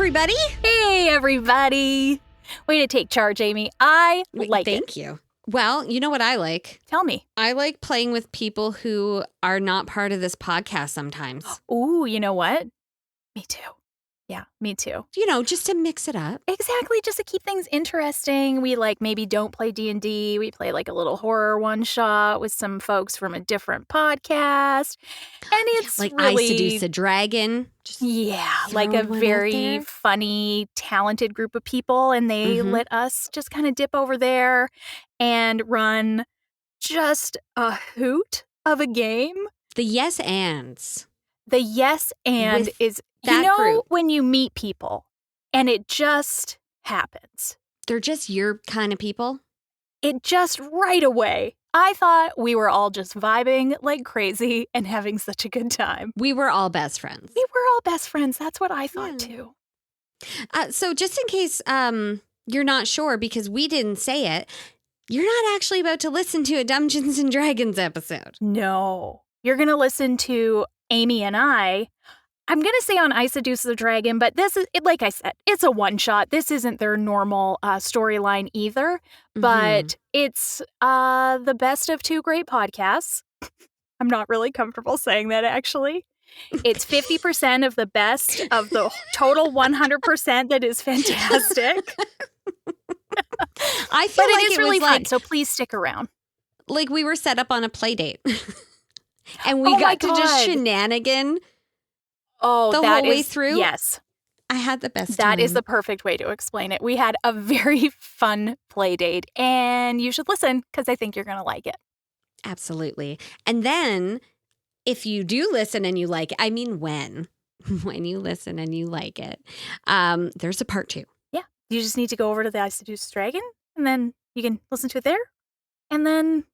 everybody. Hey, everybody. Way to take charge, Amy. I like it. Thank you. Well, you know what I like? Tell me. I like playing with people who are not part of this podcast sometimes. Ooh, you know what? Me too. Yeah, me too. You know, just to mix it up. Exactly, just to keep things interesting. We maybe don't play D&D. We play a little horror one-shot with some folks from a different podcast. And it's like really... I Seduce a Dragon. Just a very funny, talented group of people. And they let us just kind of dip over there and run just a hoot of a game. The Yes Ands. The Yes And With is, group. When you meet people and it just happens. They're just your kind of people? It just right away. I thought we were all just vibing like crazy and having such a good time. We were all best friends. We were all best friends. That's what I thought too. So just in case you're not sure, because we didn't say it, you're not actually about to listen to a Dumbgeons and Dragons episode. No. You're going to listen to Amy and I'm going to say on I Seduce the Dragon, but this is, like I said, it's a one-shot. This isn't their normal storyline either, but it's the best of two great podcasts. I'm not really comfortable saying that, actually. It's 50% of the best of the total 100% that is fantastic. I feel but like it is really fun, like, so please stick around. Like we were set up on a play date. And we got to just shenanigan the whole way through. Yes. I had the best time. That is the perfect way to explain it. We had a very fun play date, and you should listen because I think you're going to like it. Absolutely. And then if you do listen and you like it, I mean when you listen and you like it, there's a part 2. Yeah. You just need to go over to the I Seduce Dragon, and then you can listen to it there. And then...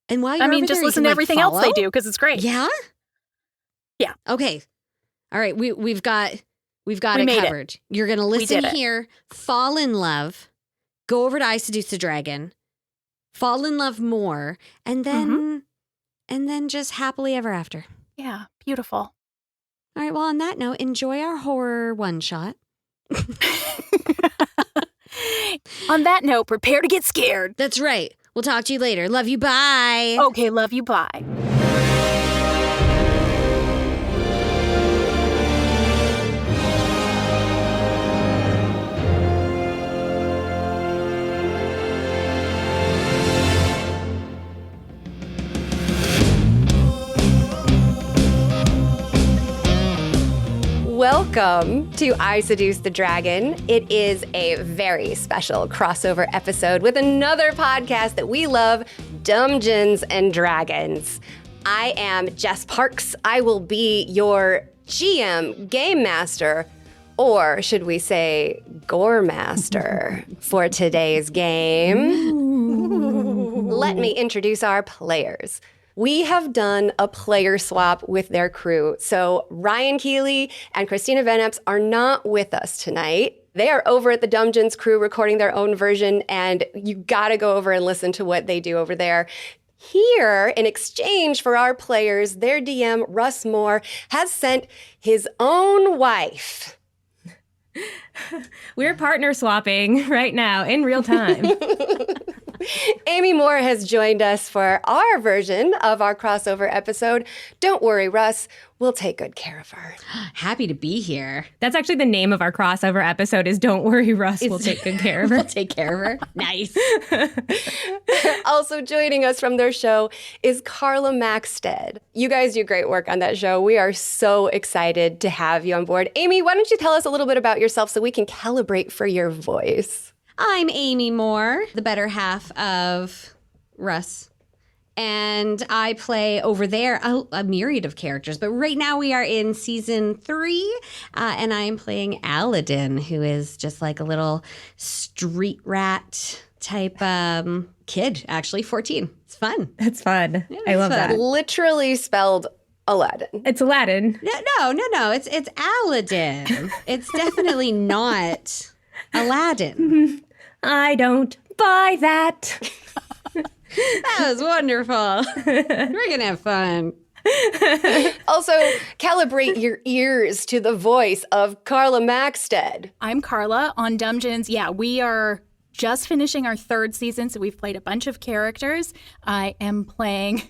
And while you're just listen to everything else they do because it's great. Yeah? Yeah. Okay. All right. We've got it covered. You're going to listen here, fall in love, go over to I Seduce the Dragon, fall in love more, and then just happily ever after. Yeah. Beautiful. All right. Well, on that note, enjoy our horror one-shot. On that note, prepare to get scared. That's right. We'll talk to you later. Love you. Bye. Okay, love you. Bye. Welcome to I Seduce the Dragon. It is a very special crossover episode with another podcast that we love, Dumbgeons and Dragons. I am Jess Parks. I will be your GM, Game Master, or should we say Gore Master for today's game. Let me introduce our players. We have done a player swap with their crew. So Ryan Keeley and Christina Veneps are not with us tonight. They are over at the Dumbgeons crew recording their own version, and you gotta go over and listen to what they do over there. Here, in exchange for our players, their DM, Russ Moore, has sent his own wife. We're partner swapping right now in real time. Amy Moore has joined us for our version of our crossover episode. Don't worry, Russ. We'll take good care of her. Happy to be here. That's actually the name of our crossover episode is Don't Worry, Russ. We'll take good care of her. We'll take care of her. Nice. Also joining us from their show is Carla Maxted. You guys do great work on that show. We are so excited to have you on board. Amy, why don't you tell us a little bit about yourself so we can calibrate for your voice? I'm Amy Moore, the better half of Russ. And I play over there a myriad of characters. But right now we are in season 3. And I am playing Aladdin, who is just like a little street rat type kid, actually 14. It's fun. It's fun. Yeah, I love fun. that. Literally spelled Aladdin. It's Aladdin. No. It's Aladdin. It's definitely not Aladdin. I don't buy that. That was wonderful. We're going to have fun. Also, calibrate your ears to the voice of Carla Maxted. I'm Carla on Dumbgeons. Yeah, we are just finishing our 3rd season, so we've played a bunch of characters. I am playing...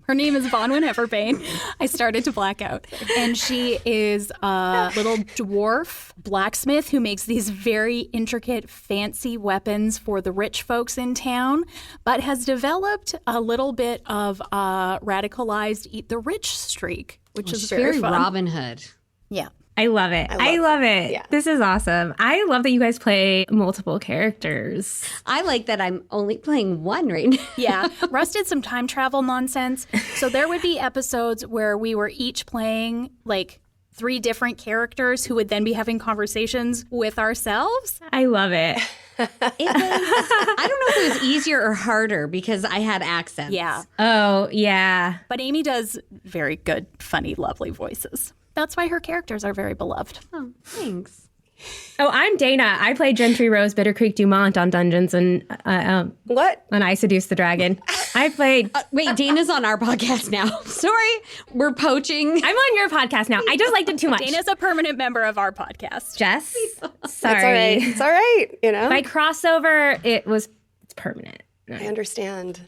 Her name is Bonwin Everbane. I started to black out. And she is a little dwarf blacksmith who makes these very intricate, fancy weapons for the rich folks in town, but has developed a little bit of a radicalized eat the rich streak, which is very fun. Robin Hood. Yeah. I love it. I love it. Yeah. This is awesome. I love that you guys play multiple characters. I like that I'm only playing one right now. Yeah. Russ did some time travel nonsense. So there would be episodes where we were each playing like 3 different characters who would then be having conversations with ourselves. I love it. I don't know if it was easier or harder because I had accents. Yeah. Oh, yeah. But Amy does very good, funny, lovely voices. That's why her characters are very beloved. Oh, thanks. Oh, I'm Dana. I play Gentry Rose Bitter Creek Dumont on Dungeons and What? when I Seduce the Dragon. I played... Wait, Dana's on our podcast now. Sorry, we're poaching. I'm on your podcast now. I just liked it too much. Dana's a permanent member of our podcast. Jess? It's Sorry. all right. It's all right, you know? By crossover, it's permanent. I understand.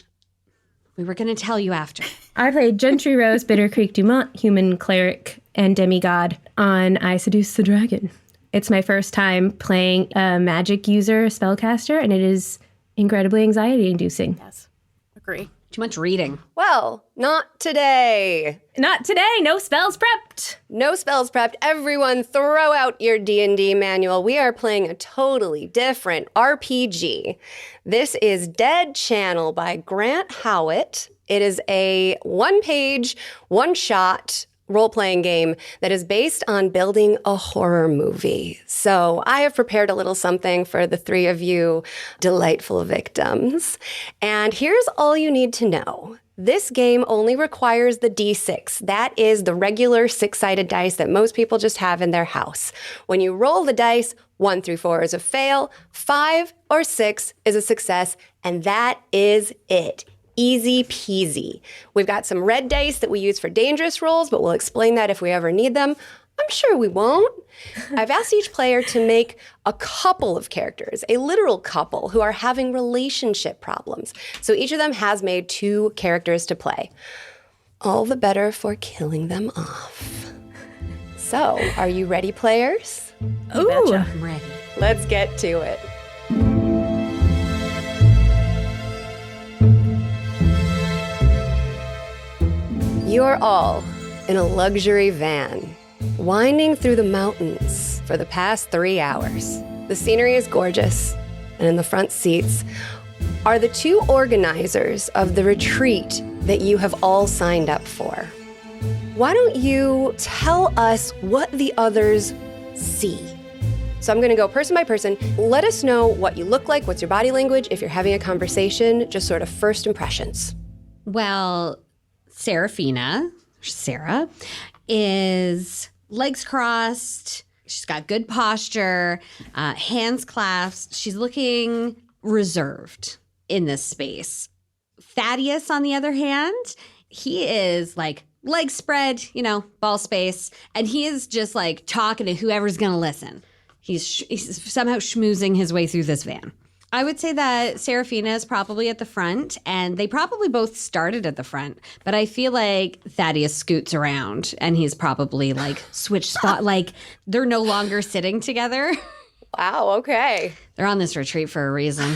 We were going to tell you after. I played Gentry Rose Bitter Creek Dumont, human cleric and demigod on I Seduce the Dragon. It's my first time playing a magic user spellcaster, and it is incredibly anxiety-inducing. Yes, agree. Too much reading. Well, not today. Not today. No spells prepped. No spells prepped. Everyone throw out your D&D manual. We are playing a totally different RPG. This is Dead Channel by Grant Howitt. It is a 1-page, one-shot role-playing game that is based on building a horror movie. So I have prepared a little something for the 3 of you delightful victims. And here's all you need to know. This game only requires the D6. That is the regular 6-sided dice that most people just have in their house. When you roll the dice, 1 through 4 is a fail, 5 or 6 is a success, and that is it. Easy peasy. We've got some red dice that we use for dangerous rolls, but we'll explain that if we ever need them. I'm sure we won't. I've asked each player to make a couple of characters, a literal couple, who are having relationship problems. So each of them has made 2 characters to play. All the better for killing them off. So, are you ready, players? Ooh. I'm ready. Let's get to it. You're all in a luxury van, winding through the mountains for the past 3 hours. The scenery is gorgeous, and in the front seats are the 2 organizers of the retreat that you have all signed up for. Why don't you tell us what the others see? So I'm going to go person by person. Let us know what you look like, what's your body language, if you're having a conversation, just sort of first impressions. Well, Seraphina, Sarah, is legs crossed. She's got good posture, hands clasped. She's looking reserved in this space. Thaddeus, on the other hand, he is like legs spread, ball space, and he is just like talking to whoever's going to listen. He's somehow schmoozing his way through this van. I would say that Seraphina is probably at the front, and they probably both started at the front, but I feel like Thaddeus scoots around, and he's probably like switched spot, like they're no longer sitting together. Wow, okay. They're on this retreat for a reason.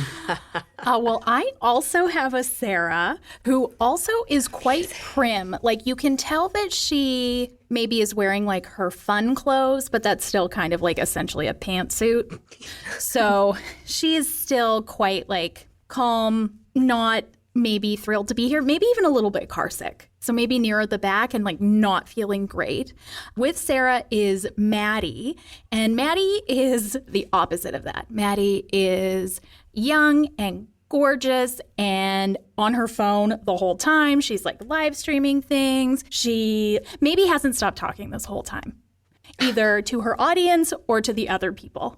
Well, I also have a Sarah who also is quite prim. Like, you can tell that she maybe is wearing like her fun clothes, but that's still kind of like essentially a pantsuit. So she is still quite like calm, not maybe thrilled to be here, maybe even a little bit carsick. So maybe nearer the back and like not feeling great. With Sarah is Maddie, and Maddie is the opposite of that. Maddie is young and gorgeous and on her phone the whole time. She's like live streaming things. She maybe hasn't stopped talking this whole time, either to her audience or to the other people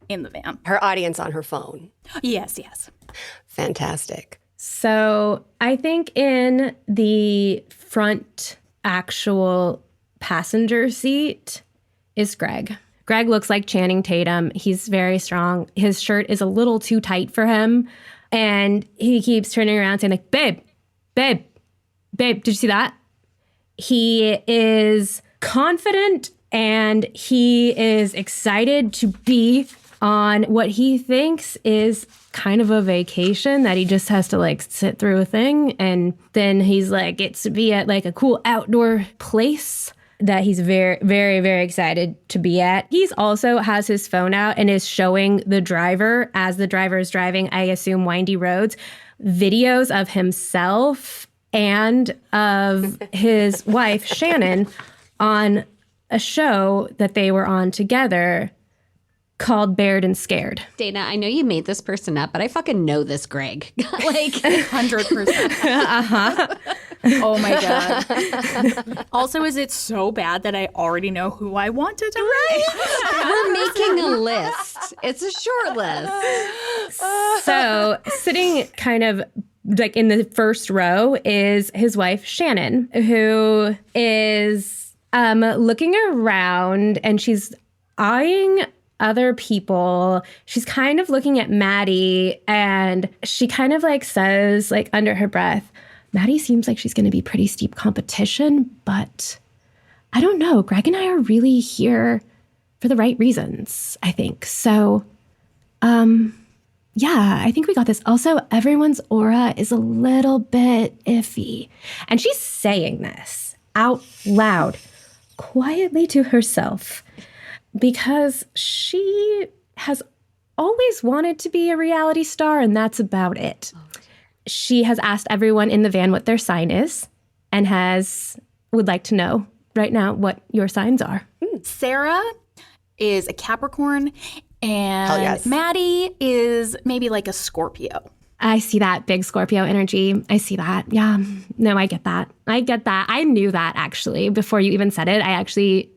in the van. Her audience on her phone. Yes. Fantastic. So I think in the front actual passenger seat is Greg. Greg looks like Channing Tatum. He's very strong. His shirt is a little too tight for him. And he keeps turning around saying like, babe, did you see that? He is confident and he is excited to be on what he thinks is kind of a vacation that he just has to like sit through a thing. And then he's like, gets to be at like a cool outdoor place that he's very, very, very excited to be at. He's also has his phone out and is showing the driver, as the driver is driving, I assume, windy roads, videos of himself and of his wife, Shannon, on a show that they were on together called Bared and Scared. Dana, I know you made this person up, but I fucking know this Greg. Like 100%. Oh my God. Also, is it so bad that I already know who I want to die? We're making a list. It's a short list. So sitting kind of like in the first row is his wife, Shannon, who is looking around and she's eyeing other people. She's kind of looking at Maddie and she kind of like says like under her breath, Maddie seems like she's going to be pretty steep competition, but I don't know. Greg and I are really here for the right reasons, I think. So, yeah, I think we got this. Also, everyone's aura is a little bit iffy. And she's saying this out loud, quietly to herself, because she has always wanted to be a reality star, and that's about it. She has asked everyone in the van what their sign is and would like to know right now what your signs are. Sarah is a Capricorn and Hell yes. Maddie is maybe like a Scorpio. I see that big Scorpio energy. I see that. Yeah. No, I get that. I knew that actually before you even said it.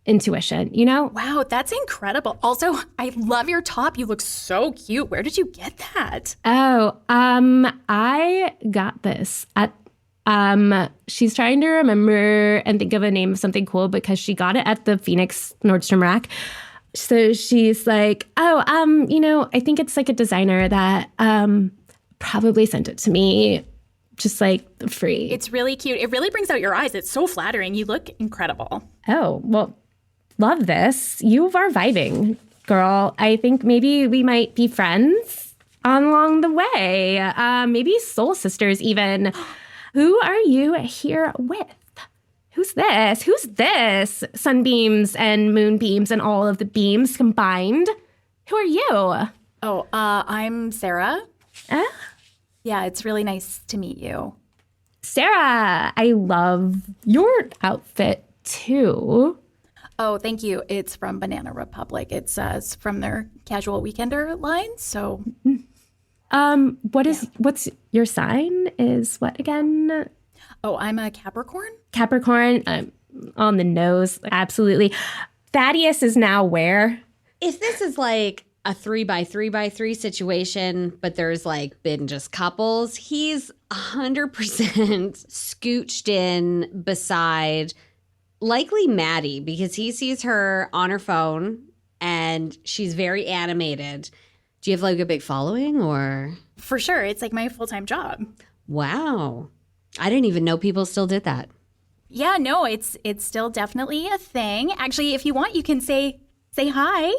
Intuition, you know? Wow, that's incredible. Also, I love your top. You look so cute. Where did you get that? Oh, I got this at she's trying to remember and think of a name of something cool because she got it at the Phoenix Nordstrom rack. So she's like, I think it's like a designer that probably sent it to me just like free. It's really cute. It really brings out your eyes. It's so flattering. You look incredible. Oh, well, love this. You are vibing, girl. I think maybe we might be friends along the way. Maybe soul sisters even. Who are you here with? Who's this? Who's this? Sunbeams and moonbeams and all of the beams combined. Who are you? Oh, I'm Sarah. Yeah, it's really nice to meet you. Sarah, I love your outfit too. Oh, thank you. It's from Banana Republic. It's from their casual weekender line. So, what's your sign? Is what again? Oh, I'm a Capricorn. Capricorn, on the nose, absolutely. Thaddeus is now where? If this is like a 3x3x3 situation, but there's like been just couples, he's 100% scooched in beside likely Maddie because he sees her on her phone and she's very animated. Do you have like a big following or? For sure. It's like my full-time job. Wow. I didn't even know people still did that. Yeah, no, it's still definitely a thing. Actually, if you want, you can say hi.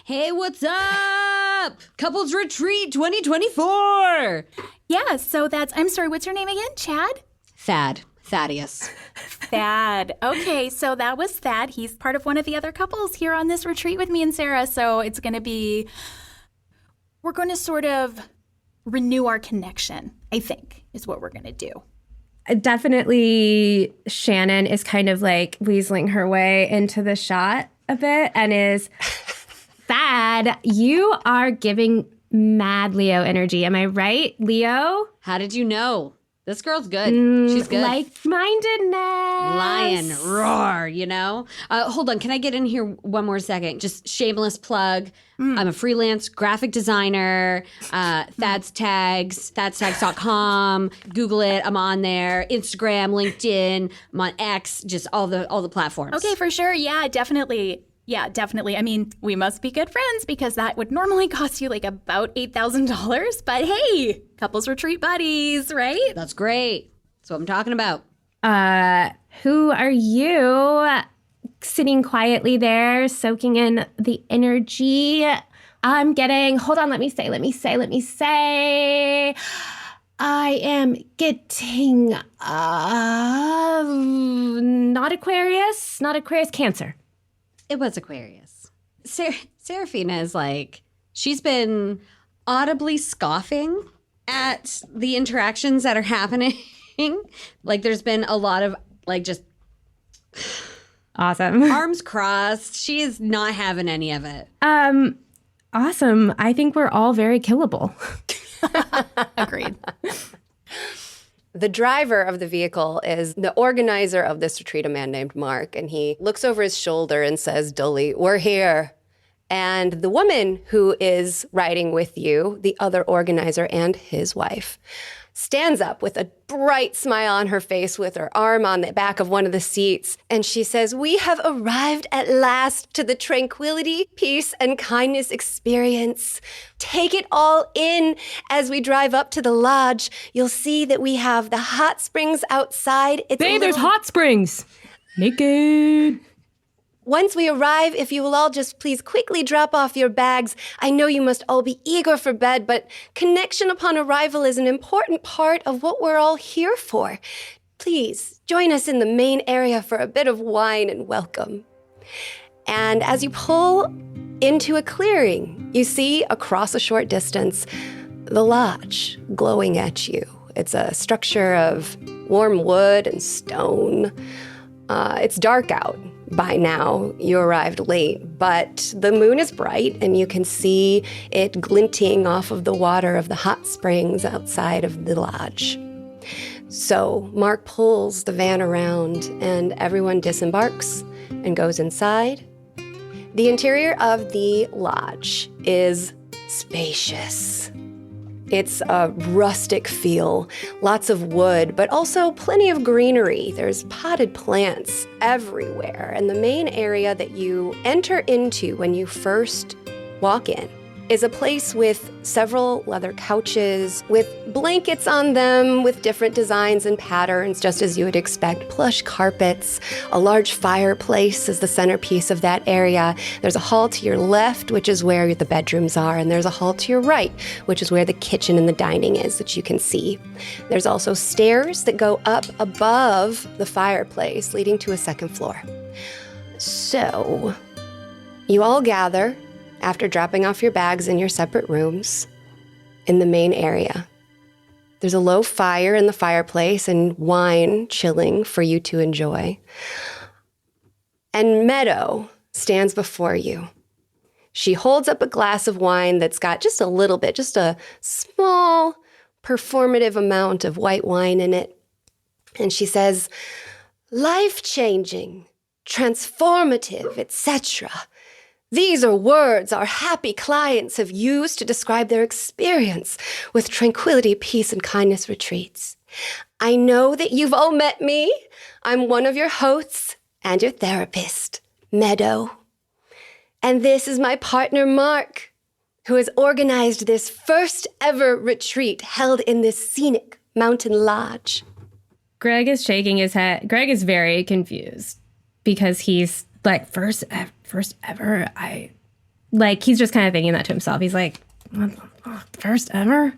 Hey, what's up? Couples Retreat 2024. Yeah, so I'm sorry, what's your name again? Chad? Thaddeus. Thad. Okay, so that was Thad. He's part of one of the other couples here on this retreat with me and Sarah. So we're going to sort of renew our connection, I think, is what we're going to do. Definitely Shannon is kind of like weaseling her way into the shot a bit and is, Thad, you are giving mad Leo energy. Am I right, Leo? How did you know? This girl's good. She's good. Like-mindedness. Lion, roar, you know? Hold on. Can I get in here one more second? Just shameless plug. I'm a freelance graphic designer. Thad's Tags, thadstags.com. Google it. I'm on there. Instagram, LinkedIn. I'm on X, just all the platforms. Okay, for sure. Yeah, definitely. Yeah, definitely. I mean, we must be good friends because that would normally cost you like about $8,000. But hey, couples retreat buddies, right? That's great. That's what I'm talking about. Who are you? Sitting quietly there, soaking in the energy. I'm getting, hold on, let me say. I am getting, not Aquarius, Cancer. It was Aquarius. Seraphina is like, she's been audibly scoffing at the interactions that are happening. Like, there's been a lot of, like, just Awesome. arms crossed. She is not having any of it. Awesome. I think we're all very killable. Agreed. The driver of the vehicle is the organizer of this retreat, a man named Mark, and he looks over his shoulder and says dully, "We're here." And the woman who is riding with you, the other organizer and his wife, stands up with a bright smile on her face with her arm on the back of one of the seats. And she says, "We have arrived at last to the tranquility, peace, and kindness experience. Take it all in as we drive up to the lodge. You'll see that we have the hot springs outside. There's hot springs. Naked. Once we arrive, if you will all just please quickly drop off your bags. I know you must all be eager for bed, but connection upon arrival is an important part of what we're all here for. Please join us in the main area for a bit of wine and welcome." And as you pull into a clearing, you see across a short distance the lodge glowing at you. It's a structure of warm wood and stone. It's dark out. By now, you arrived late, but the moon is bright and you can see it glinting off of the water of the hot springs outside of the lodge. So Mark pulls the van around and everyone disembarks and goes inside. The interior of the lodge is spacious. It's a rustic feel, lots of wood, but also plenty of greenery. There's potted plants everywhere. And the main area that you enter into when you first walk in is a place with several leather couches, with blankets on them, with different designs and patterns, just as you would expect. Plush carpets, a large fireplace is the centerpiece of that area. There's a hall to your left, which is where the bedrooms are, and there's a hall to your right, which is where the kitchen and the dining is that you can see. There's also stairs that go up above the fireplace, leading to a second floor. So, you all gather after dropping off your bags in your separate rooms in the main area. There's a low fire in the fireplace and wine chilling for you to enjoy. And Meadow stands before you. She holds up a glass of wine that's got just a little bit, just a small performative amount of white wine in it. And she says, "Life-changing, transformative, etc. These are words our happy clients have used to describe their experience with tranquility, peace, and kindness retreats. I know that you've all met me. I'm one of your hosts and your therapist, Meadow. And this is my partner, Mark, who has organized this first ever retreat held in this scenic mountain lodge." Greg is shaking his head. Greg is very confused because he's like, first ever, he's just kind of thinking that to himself. He's like, what the fuck, first ever?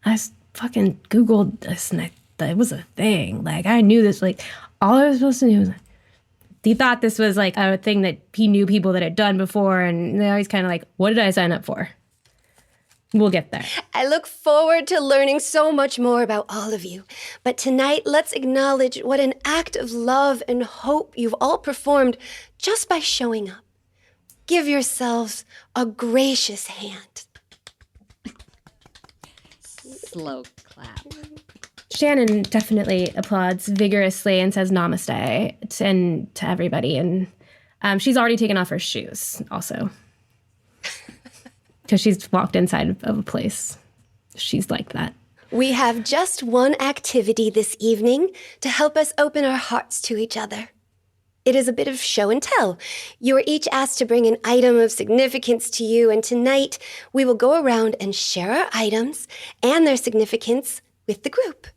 I fucking Googled this and it was a thing. Like, I knew this, like, all I was supposed to do was, he thought this was like a thing that he knew people that had done before. And now he's kind of like, what did I sign up for? We'll get there. I look forward to learning so much more about all of you. But tonight, let's acknowledge what an act of love and hope you've all performed just by showing up. Give yourselves a gracious hand. Slow clap. Shannon definitely applauds vigorously and says namaste to everybody. And she's already taken off her shoes also. Because she's walked inside of a place. She's like that. We have just one activity this evening to help us open our hearts to each other. It is a bit of show and tell. You are each asked to bring an item of significance to you, and tonight we will go around and share our items and their significance with the group.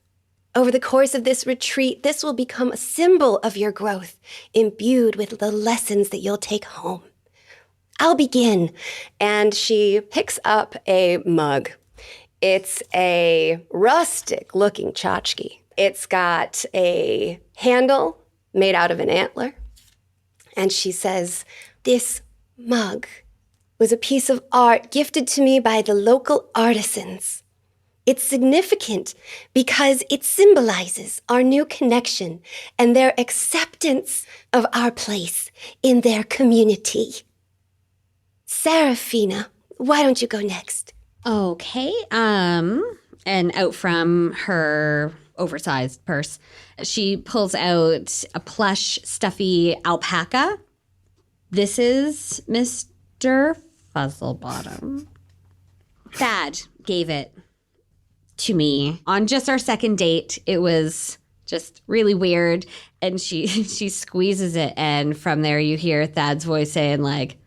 Over the course of this retreat, this will become a symbol of your growth, imbued with the lessons that you'll take home. I'll begin. And she picks up a mug. It's a rustic-looking tchotchke. It's got a handle made out of an antler. And she says, "This mug was a piece of art gifted to me by the local artisans. It's significant because it symbolizes our new connection and their acceptance of our place in their community. Seraphina, why don't you go next?" Okay. And out from her oversized purse, she pulls out a plush, stuffy alpaca. This is Mr. Fuzzlebottom. Thad gave it to me on just our second date. It was just really weird. And she squeezes it. And from there you hear Thad's voice saying, like,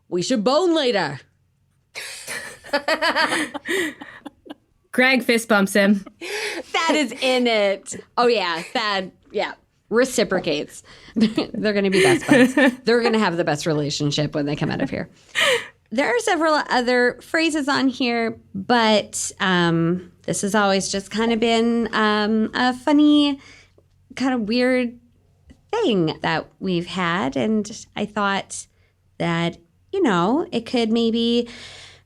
"We should bone later." Greg fist bumps him. Thad is in it. Oh, yeah. Thad, yeah, reciprocates. They're going to be best buds. They're going to have the best relationship when they come out of here. There are several other phrases on here, but this has always just kind of been a funny, kind of weird thing that we've had. And I thought that, you know, it could maybe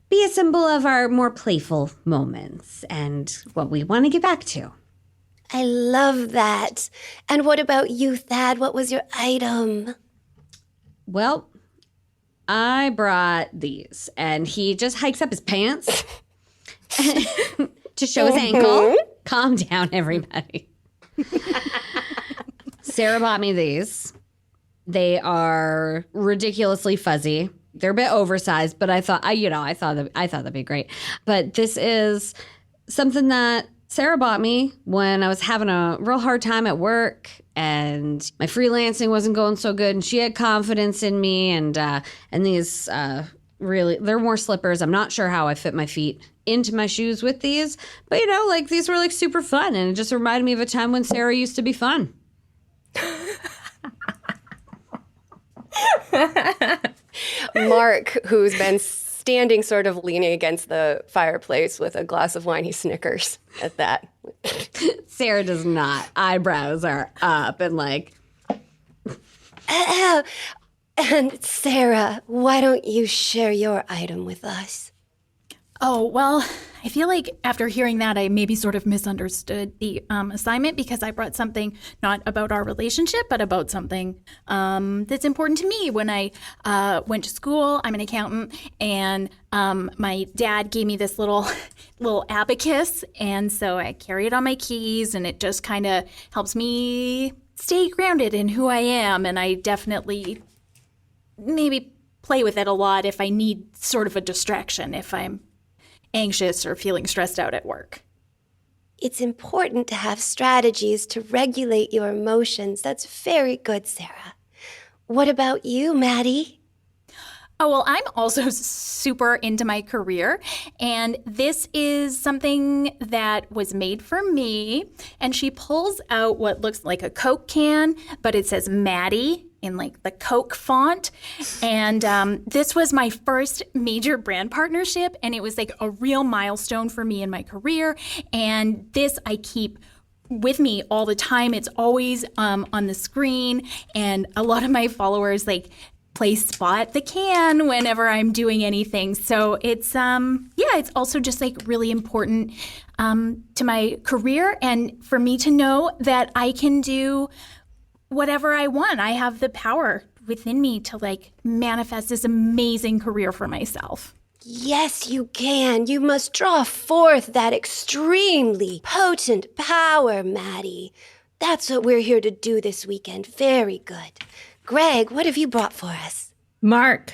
be a symbol of our more playful moments and what we want to get back to. I love that. And what about you, Thad? What was your item? Well, I brought these, and he just hikes up his pants to show his ankle. Calm down, everybody. Sarah bought me these. They are ridiculously fuzzy. They're a bit oversized, but I thought that'd be great. But this is something that Sarah bought me when I was having a real hard time at work and my freelancing wasn't going so good, and she had confidence in me. And these really, they're more slippers. I'm not sure how I fit my feet into my shoes with these, but you know, like, these were like super fun, and it just reminded me of a time when Sarah used to be fun. Mark, who's been standing sort of leaning against the fireplace with a glass of wine, he snickers at that. Sarah does not. Eyebrows are up and like... And Sarah, why don't you share your item with us? Oh, well, I feel like after hearing that, I maybe sort of misunderstood the assignment, because I brought something not about our relationship, but about something that's important to me. When I went to school, I'm an accountant, and my dad gave me this little abacus, and so I carry it on my keys, and it just kind of helps me stay grounded in who I am, and I definitely maybe play with it a lot if I need sort of a distraction, if I'm anxious or feeling stressed out at work. It's important to have strategies to regulate your emotions. That's very good, Sarah. What about you, Maddie? Oh, well, I'm also super into my career, and this is something that was made for me. And she pulls out what looks like a Coke can, but it says Maddie in like the Coke font. And this was my first major brand partnership, and it was like a real milestone for me in my career. And this I keep with me all the time. It's always on the screen, and a lot of my followers like play Spot the Can whenever I'm doing anything. So it's it's also just like really important to my career, and for me to know that I can do whatever I want. I have the power within me to like manifest this amazing career for myself. Yes, you can. You must draw forth that extremely potent power, Maddie. That's what we're here to do this weekend. Very good. Greg, what have you brought for us? Mark,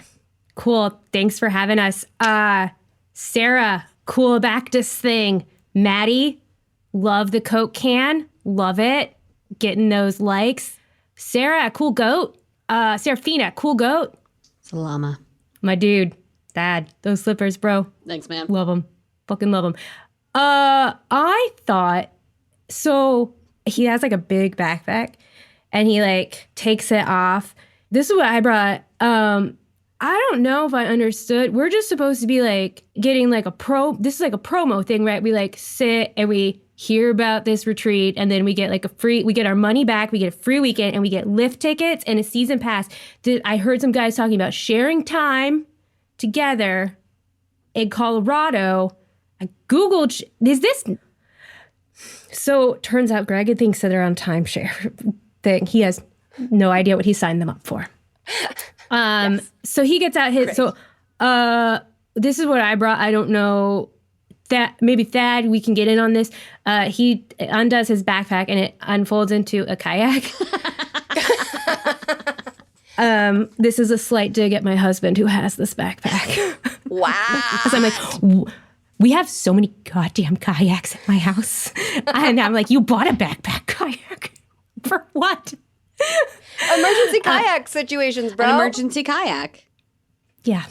cool. Thanks for having us. Sarah, cool Bactus thing. Maddie, love the Coke can. Love it. Getting those likes. Sarah, cool goat. Seraphina, cool goat. It's a llama. My dude, Thad, those slippers, bro. Thanks, man. Love them. Fucking love them. I thought, so he has like a big backpack and he like takes it off. This is what I brought. I don't know if I understood. We're just supposed to be like getting like this is like a promo thing, right? We like sit and we hear about this retreat and then we get like we get our money back, we get a free weekend and we get lift tickets and a season pass. I heard some guys talking about sharing time together in Colorado. I Googled, is this? So turns out Greg thinks that they're on timeshare thing. He has no idea what he signed them up for. Yes. So he gets out his, Great. So this is what I brought. I don't know that maybe Thad, we can get in on this. He undoes his backpack and it unfolds into a kayak. This is a slight dig at my husband who has this backpack. Wow. Because I'm like, we have so many goddamn kayaks at my house. And I'm like, you bought a backpack kayak? For what? Emergency kayak situations, bro. An emergency kayak. Yeah.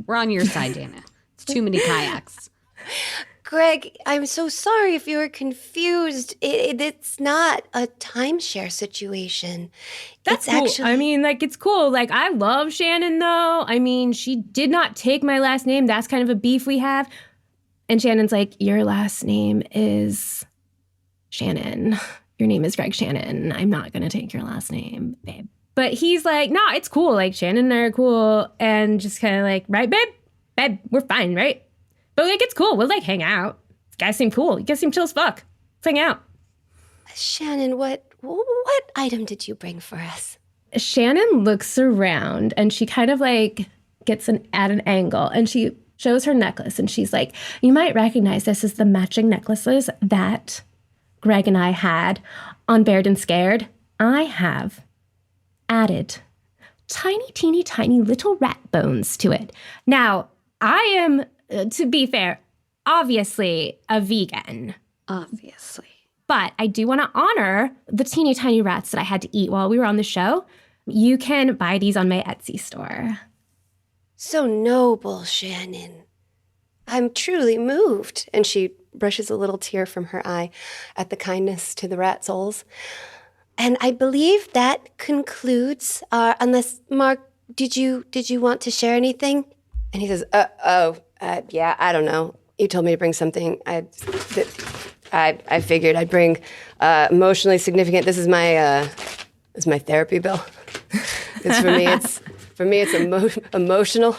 We're on your side, Dana. It's too many kayaks. Greg, I'm so sorry if you were confused. It's not a timeshare situation. That's it's cool. Actually... I mean, like, it's cool. Like, I love Shannon, though. I mean, she did not take my last name. That's kind of a beef we have. And Shannon's like, your last name is Shannon. Your name is Greg Shannon. I'm not going to take your last name, babe. But he's like, no, it's cool. Like, Shannon and I are cool. And just kind of like, right, babe? Babe, we're fine, right? But, like, it's cool. We'll, like, hang out. You guys seem cool. You guys seem chill as fuck. Let's hang out. Shannon, what item did you bring for us? Shannon looks around, and she kind of, like, gets at an angle. And she shows her necklace. And she's like, you might recognize this as the matching necklaces that Greg and I had on Bared and Scared. I have added tiny, teeny, tiny little rat bones to it. Now, I am, to be fair, obviously a vegan. Obviously. But I do want to honor the teeny, tiny rats that I had to eat while we were on the show. You can buy these on my Etsy store. So noble, Shannon. I'm truly moved. And she brushes a little tear from her eye at the kindness to the rat souls. And I believe that concludes our, unless, Mark, did you want to share anything? And he says, yeah, I don't know. You told me to bring something. I figured I'd bring emotionally significant. This is my therapy bill. It's for me. It's emotional.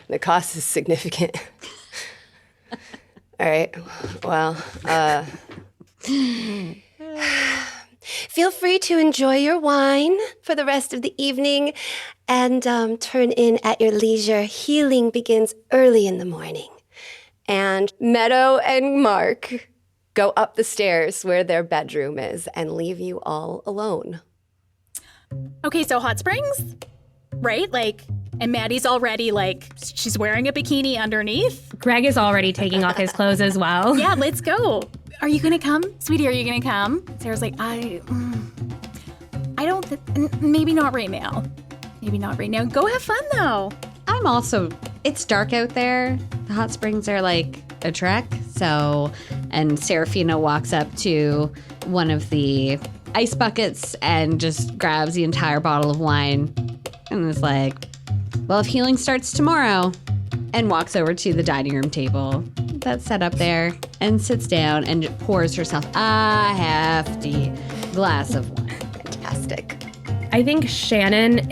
The cost is significant. All right. Well, feel free to enjoy your wine for the rest of the evening and turn in at your leisure. Healing begins early in the morning. And Meadow and Mark go up the stairs where their bedroom is and leave you all alone. Okay, so hot springs, right? Like, and Maddie's already, like, she's wearing a bikini underneath. Greg is already taking off his clothes as well. Yeah, let's go. Are you gonna come? Sweetie, are you gonna come? Sarah's like, I don't, maybe not right now. Maybe not right now. Go have fun, though. I'm also, it's dark out there. The hot springs are like a trek. So, and Seraphina walks up to one of the ice buckets and just grabs the entire bottle of wine and is like, well, if healing starts tomorrow, and walks over to the dining room table that's set up there and sits down and pours herself a hefty glass of wine. Fantastic. I think Shannon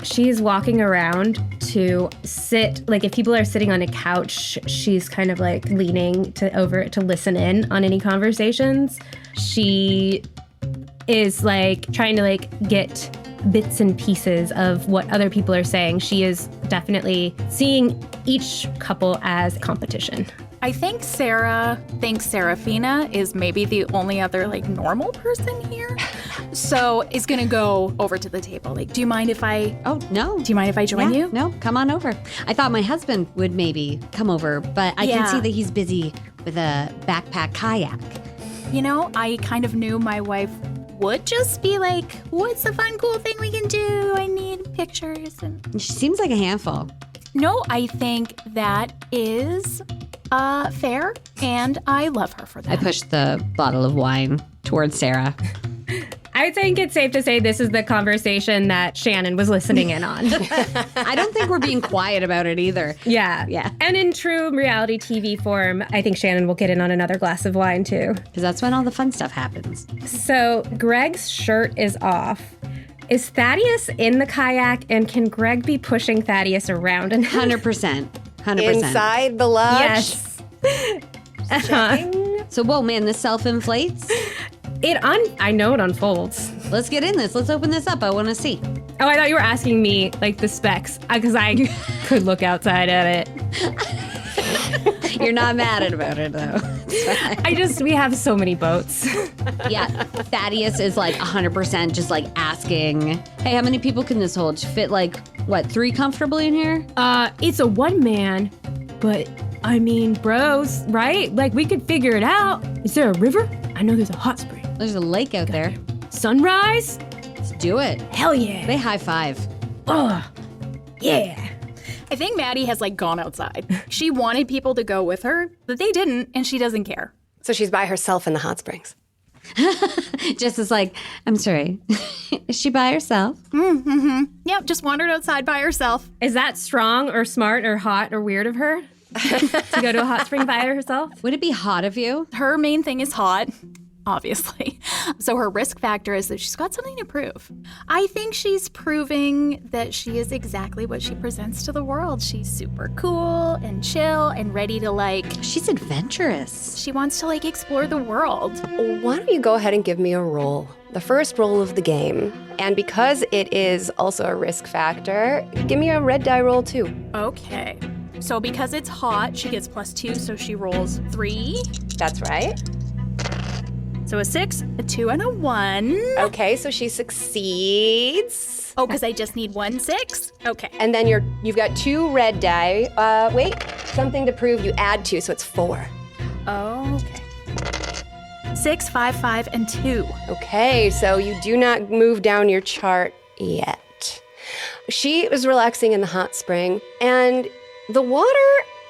she's walking around to sit, like if people are sitting on a couch, she's kind of like leaning over to listen in on any conversations. She is like trying to like get bits and pieces of what other people are saying. She is definitely seeing each couple as competition. I think Sarah thinks Seraphina is maybe the only other normal person here. So is gonna go over to the table. Do you mind if I Oh, no. do you mind if I join you? No, come on over. I thought my husband would maybe come over, but I can Yeah. see that he's busy with a backpack kayak. I kind of knew my wife would just be like, what's the fun, cool thing we can do? I need pictures. And She seems like a handful. no, I think that is fair, and I love her for that. I pushed the bottle of wine towards Sarah. I think it's safe to say this is the conversation that Shannon was listening in on. I don't think we're being quiet about it either. Yeah. Yeah. And in true reality TV form, I think Shannon will get in on another glass of wine too. Because that's when all the fun stuff happens. So Greg's shirt is off. Is Thaddeus in the kayak, and can Greg be pushing Thaddeus around? And 100%. 100%. Inside the lodge. Yes. Checking. So, whoa, man, this self-inflates? I know it unfolds. Let's get in this. Let's open this up. I want to see. Oh, I thought you were asking me the specs, because I could look outside at it. You're not mad about it, though. We have so many boats. Yeah, Thaddeus is 100% just asking, hey, how many people can this hold? Fit 3 comfortably in here? It's a one man, but I mean, bros, right? We could figure it out. Is there a river? I know there's a hot spring. There's a lake out there. Sunrise? Let's do it. Hell yeah. They high five. Oh, yeah. I think Maddie has gone outside. She wanted people to go with her, but they didn't, and she doesn't care. So she's by herself in the hot springs. Jess is I'm sorry. Is she by herself? Yep, just wandered outside by herself. Is that strong or smart or hot or weird of her to go to a hot spring by herself? Would it be hot of you? Her main thing is hot, obviously. So her risk factor is that she's got something to prove. I think she's proving that she is exactly what she presents to the world. She's super cool and chill and ready to She's adventurous. she wants to explore the world. Why don't you go ahead and give me a roll? The first roll of the game. And because it is also a risk factor, give me a red die roll too. Okay. So because it's hot, she gets +2, so she rolls 3. That's right. So a 6, a 2, and a 1. Okay, so she succeeds. Oh, because I just need 1 6? Okay. And then you've got 2 red die. Wait, something to prove. You add 2, so it's 4. Okay. 6, 5, 5, and 2. Okay, so you do not move down your chart yet. She was relaxing in the hot spring, and the water,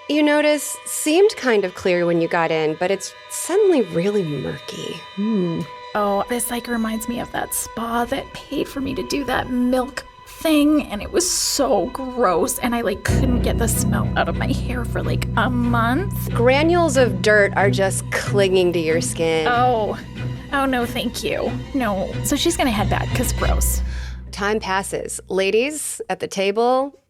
you notice, seemed kind of clear when you got in, but it's suddenly really murky. Oh, this reminds me of that spa that paid for me to do that milk thing, and it was so gross, and I couldn't get the smell out of my hair for a month. Granules of dirt are just clinging to your skin. Oh no, thank you. No. So she's gonna head back, because gross. Time passes. Ladies at the table,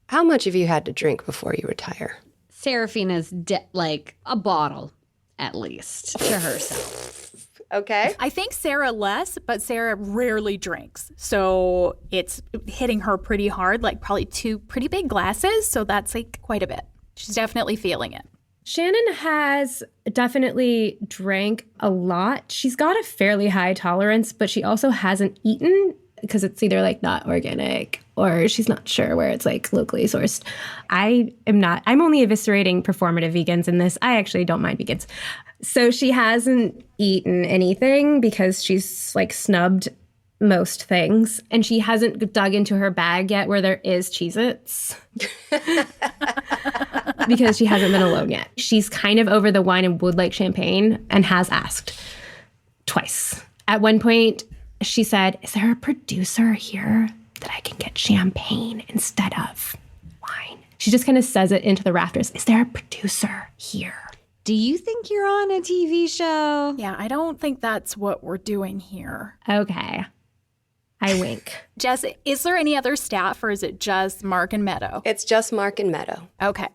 how much have you had to drink before you retire? Seraphina's a bottle, at least, to herself. Okay. I think Sarah less, but Sarah rarely drinks. So it's hitting her pretty hard, probably 2 pretty big glasses. So that's quite a bit. She's definitely feeling it. Shannon has definitely drank a lot. She's got a fairly high tolerance, but she also hasn't eaten because it's either not organic or she's not sure where it's locally sourced. I'm only eviscerating performative vegans in this. I actually don't mind vegans. So she hasn't eaten anything because she's snubbed most things, and she hasn't dug into her bag yet where there is Cheez-Its because she hasn't been alone yet. She's kind of over the wine and would like champagne and has asked twice. At one point, she said, is there a producer here that I can get champagne instead of wine? She just kind of says it into the rafters. Is there a producer here? Do you think you're on a TV show? Yeah, I don't think that's what we're doing here. Okay. I wink. Jess, is there any other staff, or is it just Mark and Meadow? It's just Mark and Meadow. Okay.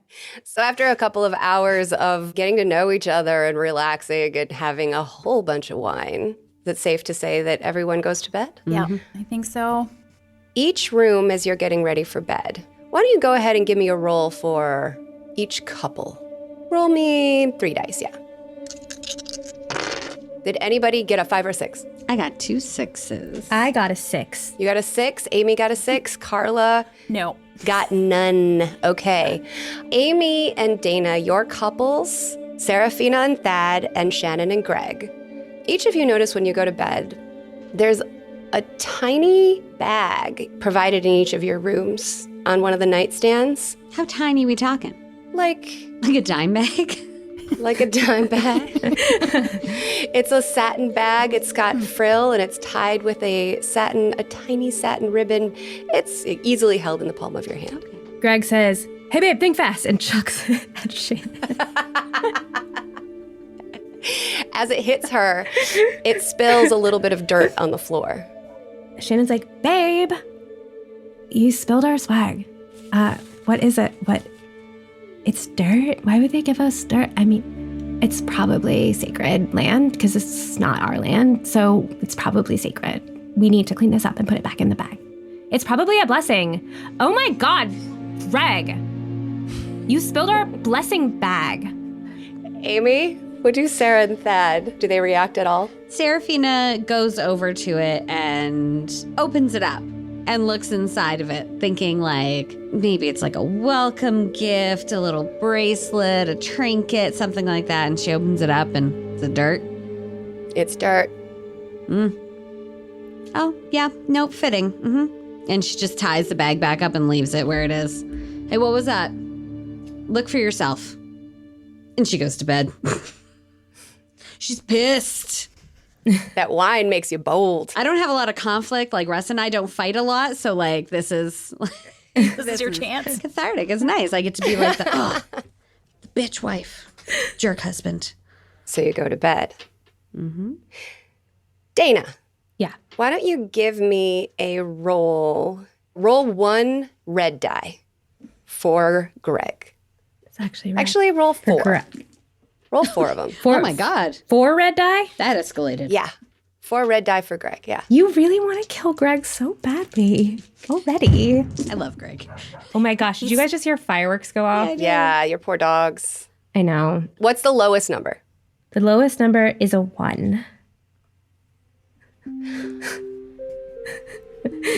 So after a couple of hours of getting to know each other and relaxing and having a whole bunch of wine, is it safe to say that everyone goes to bed? Yeah, I think so. each room as you're getting ready for bed. Why don't you go ahead and give me a roll for each couple? Roll me 3 dice, yeah. Did anybody get a 5 or 6? I got 2 6s. I got a 6. You got a 6. Amy got a 6. Carla No. got none. Okay. Amy and Dana, your couples, Seraphina and Thad, and Shannon and Greg. Each of you notice when you go to bed, there's a tiny bag provided in each of your rooms on one of the nightstands. How tiny are we talking? Like a dime bag? Like a dime bag. It's a satin bag. It's got frill and it's tied with a tiny satin ribbon. It's easily held in the palm of your hand. Greg says, "Hey babe, think fast," and chucks it at Shannon. As it hits her, it spills a little bit of dirt on the floor. Shannon's like, "Babe, you spilled our swag. What is it? What? It's dirt? Why would they give us dirt? I mean, it's probably sacred land because it's not our land, so it's probably sacred. We need to clean this up and put it back in the bag. It's probably a blessing. Oh my God, Greg, you spilled our blessing bag." Amy, what do Sarah and Thad? Do they react at all? Seraphina goes over to it and opens it up and looks inside of it, thinking like maybe it's like a welcome gift, a little bracelet, a trinket, something like that. And she opens it up and it's a dirt. It's dirt. Oh, yeah, nope, fitting. And she just ties the bag back up and leaves it where it is. Hey, what was that? Look for yourself. And she goes to bed. She's pissed. That wine makes you bold. I don't have a lot of conflict. Like, Russ and I don't fight a lot. So, like, this is your chance. Cathartic. It's nice. I get to be like the bitch wife, jerk husband. So you go to bed. Dana. Yeah. Why don't you give me a roll? Roll 1 red die for Greg. It's actually right. Actually, roll 4. Correct. Roll 4 of them. Oh, my God. 4 red die? That escalated. Yeah. 4 red die for Greg, yeah. You really want to kill Greg so badly already. I love Greg. Oh my gosh, did you guys just hear fireworks go off? Yeah, your poor dogs. I know. What's the lowest number? The lowest number is a 1.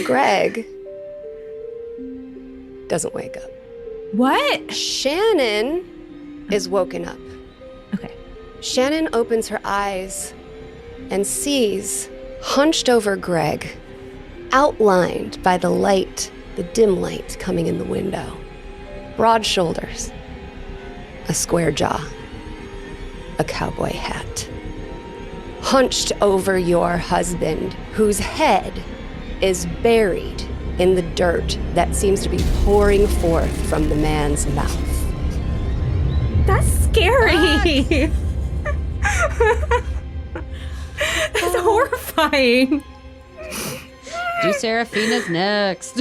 Greg doesn't wake up. What? Shannon is woken up. Okay. Shannon opens her eyes and sees, hunched over Greg, outlined by the light, the dim light coming in the window, broad shoulders, a square jaw, a cowboy hat. Hunched over your husband, whose head is buried in the dirt that seems to be pouring forth from the man's mouth. That's scary. That's horrifying. Do Seraphina's next.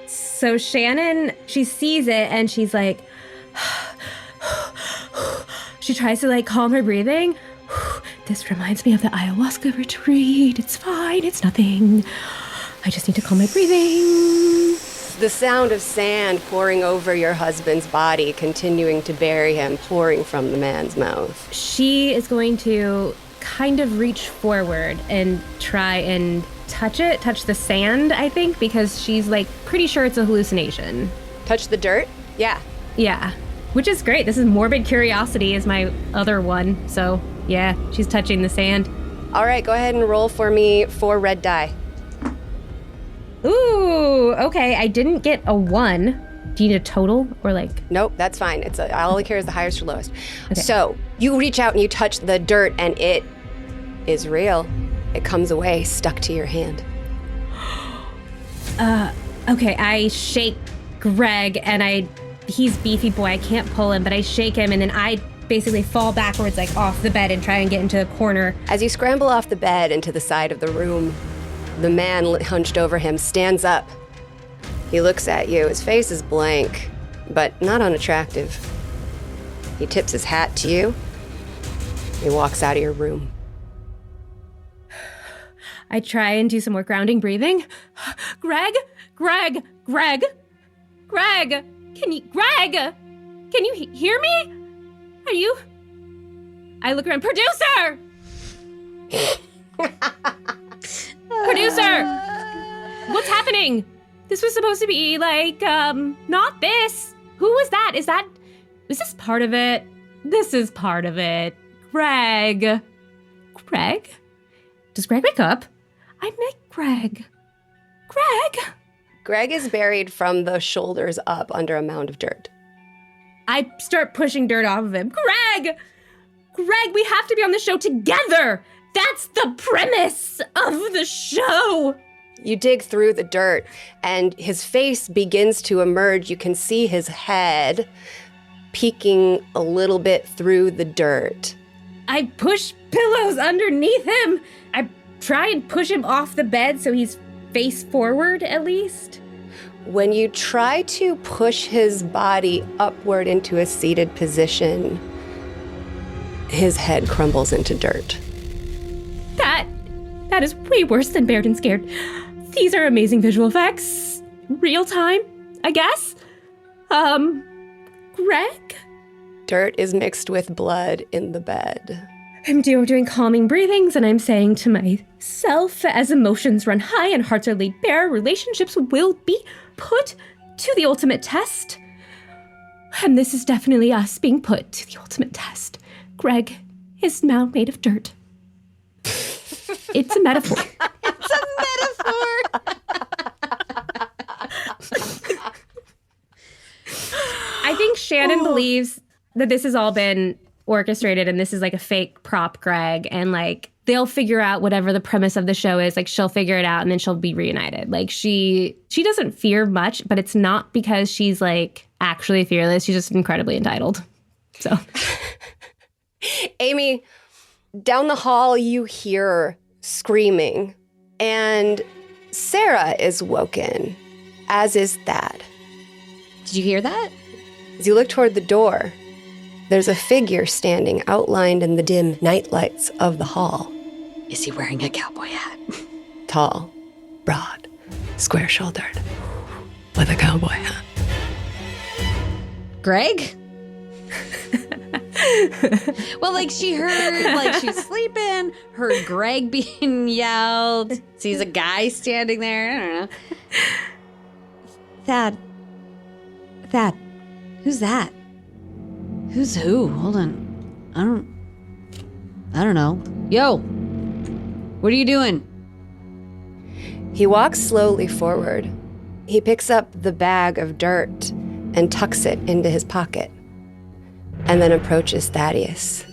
So Shannon, she sees it and she's like, she tries to like calm her breathing. This reminds me of the ayahuasca retreat. It's fine. It's nothing. I just need to calm my breathing. The sound of sand pouring over your husband's body, continuing to bury him, pouring from the man's mouth. She is going to kind of reach forward and try and touch the sand, I think, because she's like pretty sure it's a hallucination. Touch the dirt? Yeah. Yeah, which is great. This is morbid curiosity is my other one. So yeah, she's touching the sand. All right, go ahead and roll for me 4 red die. Ooh, okay. I didn't get a 1. Do you need a total or like? Nope, that's fine. I only care is the highest or lowest. Okay. So you reach out and you touch the dirt and it is real. It comes away, stuck to your hand. Okay, I shake Greg and he's beefy boy. I can't pull him, but I shake him and then I basically fall backwards like off the bed and try and get into a corner. As you scramble off the bed into the side of the room, the man hunched over him stands up. He looks at you. His face is blank, but not unattractive. He tips his hat to you. He walks out of your room. I try and do some more grounding breathing. Greg, can you hear me? Are you? I look around. Producer! Producer! What's happening? This was supposed to be not this. Who was that? Is this part of it? This is part of it. Greg? Does Greg wake up? I met Greg. Greg is buried from the shoulders up under a mound of dirt. I start pushing dirt off of him. Greg, we have to be on the show together. That's the premise of the show. You dig through the dirt, and his face begins to emerge. You can see his head peeking a little bit through the dirt. I push pillows underneath him. I try and push him off the bed so he's face forward at least. When you try to push his body upward into a seated position, his head crumbles into dirt. That is way worse than Baird and Scared. These are amazing visual effects. Real time, I guess. Greg? Dirt is mixed with blood in the bed. I'm doing calming breathings, and I'm saying to myself, as emotions run high and hearts are laid bare, relationships will be put to the ultimate test. And this is definitely us being put to the ultimate test. Greg is now made of dirt. It's a metaphor. It's a metaphor. I think Shannon believes that this has all been orchestrated and this is like a fake prop Greg, and like they'll figure out whatever the premise of the show is. Like she'll figure it out and then she'll be reunited. Like she doesn't fear much, but it's not because she's like actually fearless. She's just incredibly entitled. So Amy, down the hall you hear screaming, and Sarah is woken, as is Thad. Did you hear that? As you look toward the door, there's a figure standing outlined in the dim night lights of the hall. Is he wearing a cowboy hat? Tall, broad, square-shouldered, with a cowboy hat. Greg? Well, like she heard, like she's sleeping, heard Greg being yelled, sees a guy standing there. I don't know. Thad. Who's that? Who's who? Hold on. I don't know. Yo, what are you doing? He walks slowly forward. He picks up the bag of dirt and tucks it into his pocket, and then approaches Thaddeus.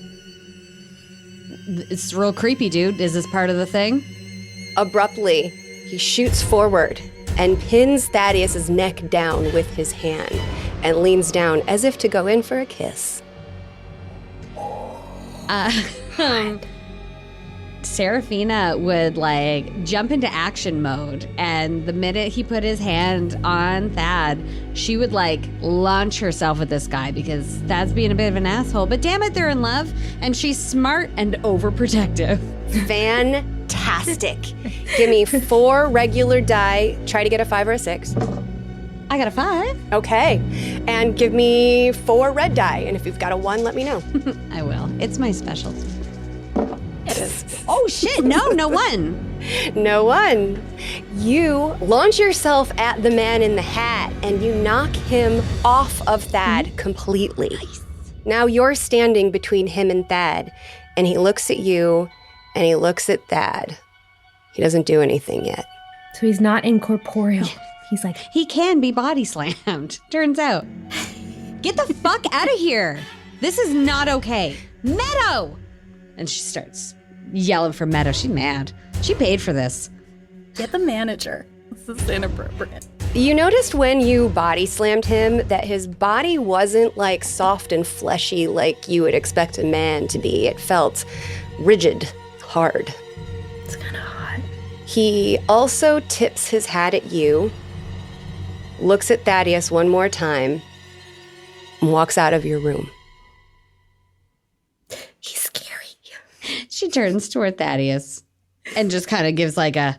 It's real creepy, dude. Is this part of the thing? Abruptly, he shoots forward and pins Thaddeus's neck down with his hand and leans down as if to go in for a kiss. Seraphina would like jump into action mode, and the minute he put his hand on Thad, she would like launch herself at this guy because Thad's being a bit of an asshole. But damn it, they're in love, and she's smart and overprotective. Fantastic. Give me 4 regular die. Try to get a 5 or a 6. I got a 5. Okay. And give me 4 red die. And if you've got a 1, let me know. I will. It's my specialty. Yes. Oh shit, no 1. No 1. You launch yourself at the man in the hat and you knock him off of Thad completely. Nice. Now you're standing between him and Thad, and he looks at you and he looks at Thad. He doesn't do anything yet. So he's not incorporeal. He's like, He can be body slammed, turns out. Get the fuck out of here. This is not okay. Meadow! And she starts yelling for Meadow. She's mad. She paid for this. Get the manager. This is inappropriate. You noticed when you body slammed him that his body wasn't like soft and fleshy like you would expect a man to be. It felt rigid, hard. it's kind of hot. He also tips his hat at you, looks at Thaddeus one more time, and walks out of your room. He's scary. She turns toward Thaddeus. and just kind of gives like a,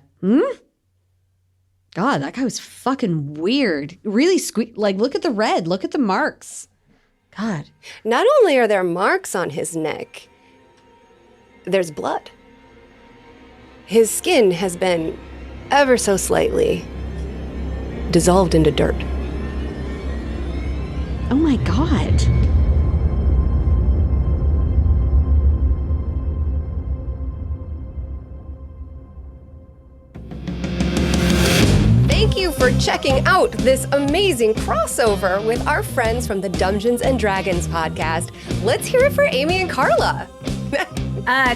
God, that guy was fucking weird. Really like, look at the red. Look at the marks. God. Not only are there marks on his neck, there's blood. His skin has been ever so slightly dissolved into dirt. Oh my God. Thank you for checking out this amazing crossover with our friends from the Dumbgeons and Dragons podcast. Let's hear it for Amy and Carla.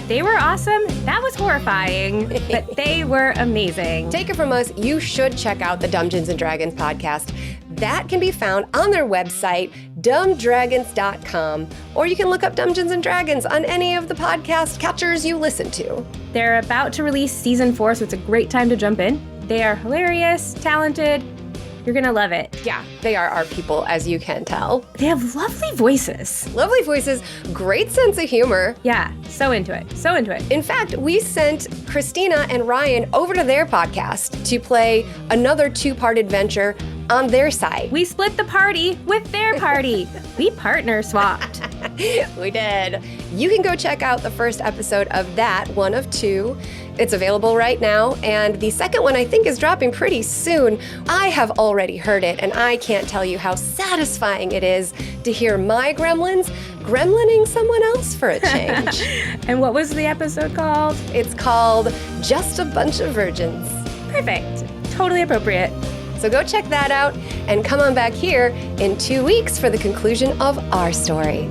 They were awesome. That was horrifying, but they were amazing. Take it from us, you should check out the Dumbgeons and Dragons podcast. That can be found on their website, dumbdragons.com, or you can look up Dumbgeons and Dragons on any of the podcast catchers you listen to. They're about to release season 4, so it's a great time to jump in. They are hilarious, talented. You're gonna love it. Yeah, they are our people, as you can tell. They have lovely voices. Lovely voices, great sense of humor. Yeah, so into it. So into it. In fact, we sent Christina and Ryan over to their podcast to play another 2-part adventure on their side. We split the party with their party. We partner swapped. We did. You can go check out the first episode of that, one of 2. It's available right now, and the second one I think is dropping pretty soon. I have already heard it, and I can't tell you how satisfying it is to hear my gremlins gremlining someone else for a change. And what was the episode called? It's called Just a Bunch of Virgins. Perfect. Totally appropriate. So go check that out and come on back here in 2 weeks for the conclusion of our story.